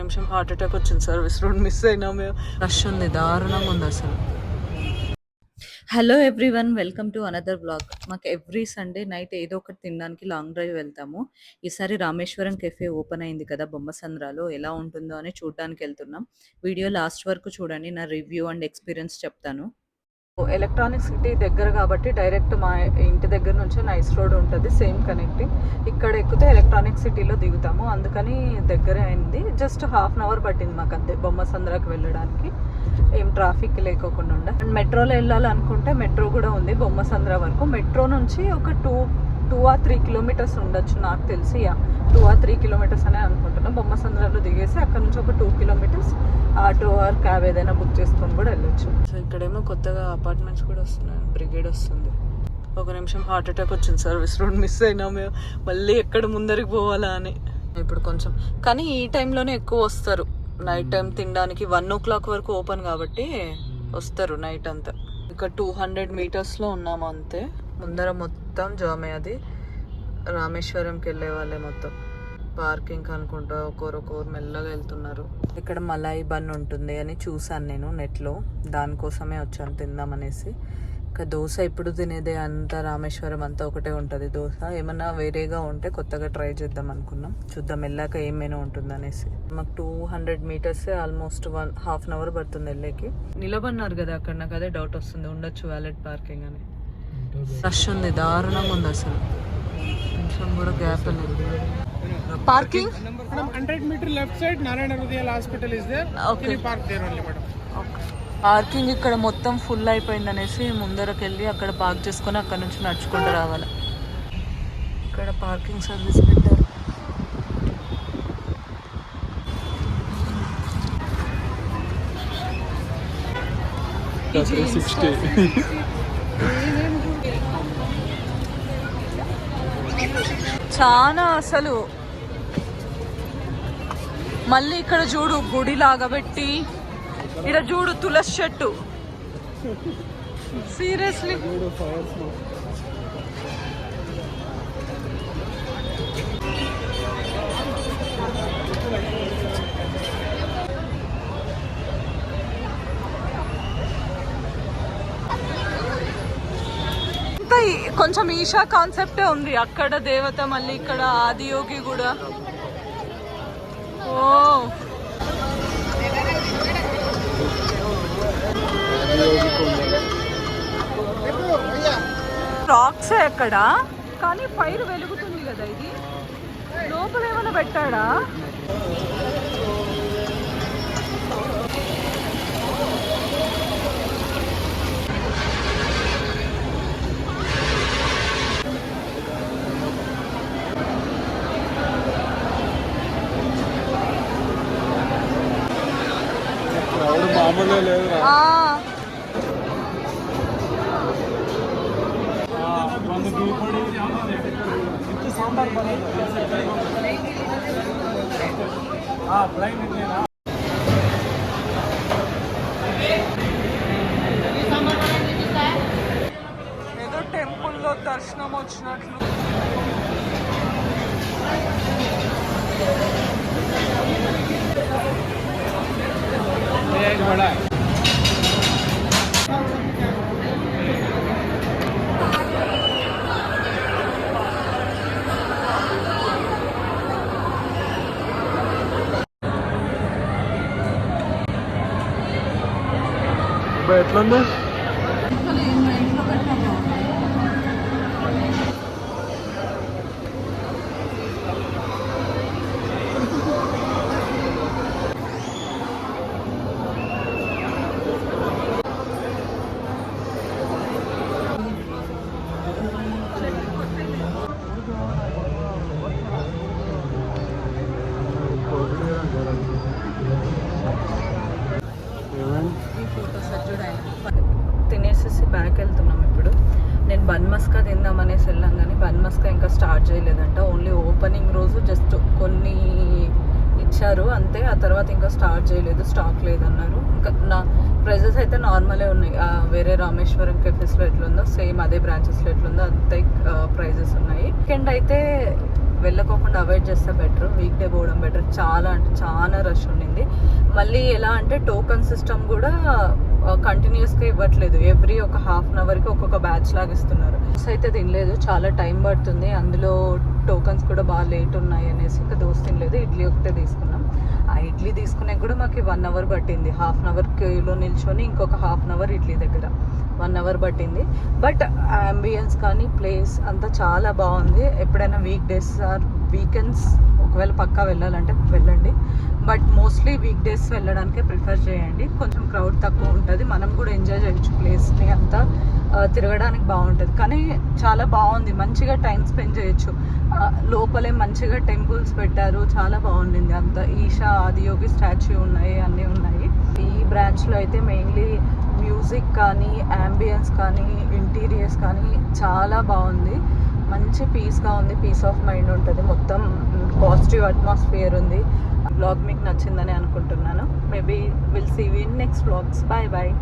నిమిషం heart attack వచ్చింది. Service road miss అయినా మేము. రష్ ఉంది, దారుణంగా ఉంది అసలు. Hello everyone, welcome to another blog. మాకు ఎవ్రీ సండే నైట్ ఏదో ఒకటి తినడానికి లాంగ్ డ్రైవ్ వెళ్తాము. ఈసారి రామేశ్వరం కెఫే ఓపెన్ అయింది కదా బొమ్మసంద్రాలో, ఎలా ఉంటుందో అని చూడడానికి వెళ్తున్నాం. వీడియో లాస్ట్ వరకు చూడండి, నా రివ్యూ అండ్ ఎక్స్పీరియన్స్ చెప్తాను. ఎలక్ట్రానిక్ సిటీ దగ్గర కాబట్టి డైరెక్ట్ మా ఇంటి దగ్గర నుంచి నైస్ రోడ్ ఉంటుంది, సేమ్ కనెక్టింగ్. ఇక్కడ ఎక్కితే ఎలక్ట్రానిక్ సిటీలో దిగుతాము, అందుకని దగ్గరే అయింది. జస్ట్ హాఫ్ అన్ అవర్ పట్టింది మాకు అంతే బొమ్మసంద్రాకి వెళ్ళడానికి, ఏం ట్రాఫిక్ లేకోకుండా ఉండే. అండ్ మెట్రోలో వెళ్ళాలనుకుంటే మెట్రో కూడా ఉంది బొమ్మసంద్ర వరకు. మెట్రో నుంచి ఒక 2 or 3 కిలోమీటర్స్ ఉండొచ్చు నాకు తెలిసి, 2 or 3 కిలోమీటర్స్ అనే అనుకుంటున్నాం. బొమ్మసంద్రలో దిగేసి అక్కడ నుంచి ఒక 2 కిలోమీటర్స్ ఆటో ఆర్ క్యాబ్ ఏదైనా బుక్ చేసుకొని కూడా వెళ్ళొచ్చు. సో ఇక్కడేమో కొత్తగా అపార్ట్మెంట్స్ కూడా వస్తున్నాయి, బ్రిగేడ్ వస్తుంది. ఒక నిమిషం హార్ట్ అటాక్ వచ్చింది, సర్వీస్ రోడ్ మిస్ అయినా మేము, మళ్ళీ ఎక్కడ ముందరికి పోవాలా అని. ఇప్పుడు కొంచెం కానీ ఈ టైంలోనే ఎక్కువ వస్తారు, నైట్ టైం తినడానికి. 1 o'clock వరకు ఓపెన్ కాబట్టి వస్తారు నైట్ అంతా. ఇక 200 మీటర్స్లో ఉన్నాము అంతే. ముందర మొత్తం జామే, అది రామేశ్వరంకి వెళ్ళే వాళ్ళే మొత్తం. పార్కింగ్ అనుకుంటా ఒక్కొరు మెల్లగా వెళ్తున్నారు. ఇక్కడ మలాయి బన్ ఉంటుంది అని చూసాను నేను నెట్లో, దానికోసమే వచ్చాను తిందామనేసి. ఇంకా దోశ ఇప్పుడు తినేదే, అంతా రామేశ్వరం అంతా ఒకటే ఉంటుంది దోశ. ఏమన్నా వేరేగా ఉంటే కొత్తగా ట్రై చేద్దాం అనుకున్నాం, చూద్దాం వెళ్ళాక ఏం మెనూ ఉంటుంది అనేసి. మాకు 200 meters almost half an hour పడుతుంది వెళ్ళేకి. నిలబడినారు కదా అక్కడ, నాకు అదే డౌట్ వస్తుంది, ఉండొచ్చు వ్యాలెట్ పార్కింగ్ అని. రష్ ఉంది, దారుణంగా ఉంది అసలు, కొంచెం కూడా గ్యాప్ లేదు. Parking 100 meter left side Narayana Hrudayal hospital is there. Okay. Can you park there only, madam? Okay. Parking ఇక్కడ మొత్తం ఫుల్ అయిపోయింది అనేసి ముందరకు వెళ్ళి అక్కడ పార్క్ చేసుకొని అక్కడ నుంచి నడుచుకుంటూ రావాలి. ఇక్కడ పార్కింగ్ సర్వీస్ పెట్టారు. చాలా అసలు. మళ్ళీ ఇక్కడ చూడు గుడి లాగా పెట్టి, ఇక్కడ చూడు తులసి చెట్టు. సీరియస్లీ కొంచెం ఈషా కాన్సెప్టే ఉంది. అక్కడ దేవత, మళ్ళీ ఇక్కడ ఆదియోగి కూడా. ఓ రాక్స్ అక్కడ, కానీ ఫైర్ వెలుగుతుంది కదా. ఇది లోపల ఏమైనా పెట్టాడా? ఏదో టెంపుల్లో దర్శనం వచ్చినట్లు. ఎట్లుంది? తినేసేసి బ్యాక్ వెళ్తున్నాం ఇప్పుడు. నేను బన్ మస్కా తిందామనేసి వెళ్ళాం, కానీ బన్ మస్కా ఇంకా స్టార్ట్ చేయలేదంట. ఓన్లీ ఓపెనింగ్ రోజు జస్ట్ కొన్ని ఇచ్చారు అంతే, ఆ తర్వాత ఇంకా స్టార్ట్ చేయలేదు, స్టాక్ లేదన్నారు. ఇంకా నా ప్రైజెస్ అయితే నార్మలే ఉన్నాయి. వేరే రామేశ్వరం కెఫేస్లో ఎట్లుందో సేమ్ అదే బ్రాంచెస్లో ఎట్లుందో అంతే ప్రైజెస్ ఉన్నాయి. వీకెండ్ అయితే వెళ్ళకోకుండా అవాయిడ్ చేస్తే బెటర్. వీక్ డే పోవడం బెటర్. చాలా అంటే చాలా రష్ ఉండింది. మళ్ళీ ఎలా అంటే టోకన్ సిస్టమ్ కూడా కంటిన్యూస్గా ఇవ్వట్లేదు. ఎవ్రీ ఒక హాఫ్ అన్ అవర్కి ఒక్కొక్క బ్యాచ్ లాగా ఇస్తున్నారు. అయితే తినలేదు, చాలా టైం పడుతుంది. అందులో టోకన్స్ కూడా బాగా లేట్ ఉన్నాయి అనేసి ఇంకా దోశ తినలేదు. ఇడ్లీ ఒకటే తీసుకున్నాం. ఆ ఇడ్లీ తీసుకునే కూడా మాకు 1 అవర్ పట్టింది. హాఫ్ అన్ అవర్ క్యూలో నిల్చొని ఇంకొక హాఫ్ అన్ అవర్ ఇడ్లీ దగ్గర 1 అవర్ పట్టింది. బట్ అంబియన్స్ కానీ ప్లేస్ అంతా చాలా బాగుంది. ఎప్పుడైనా వీక్ డేస్ ఆర్ వీకెండ్స్ ఒకవేళ పక్కా వెళ్ళాలంటే వెళ్ళండి. బట్ మోస్ట్లీ వీక్ డేస్ వెళ్ళడానికే ప్రిఫర్ చేయండి. కొంచెం క్రౌడ్ తక్కువ ఉంటుంది, మనం కూడా ఎంజాయ్ చేయొచ్చు. ప్లేస్ని అంతా తిరగడానికి బాగుంటుంది. కానీ చాలా బాగుంది, మంచిగా టైం స్పెండ్ చేయొచ్చు. లోపలే మంచిగా టెంపుల్స్ పెట్టారు, చాలా బాగుండింది అంతా. ఈషా ఆదియోగి స్టాచ్యూ ఉన్నాయి, అన్నీ ఉన్నాయి. ఈ బ్రాంచ్లో అయితే మెయిన్లీ మ్యూజిక్ కానీ అంబియన్స్ కానీ ఇంటీరియర్స్ కానీ చాలా బాగుంది. మంచి పీస్గా ఉంది, పీస్ ఆఫ్ మైండ్ ఉంటుంది. మొత్తం పాజిటివ్ అట్మాస్ఫియర్ ఉంది. బ్లాగ్ మీకు నచ్చిందని అనుకుంటున్నాను. Maybe will see you in next blogs. Bye bye.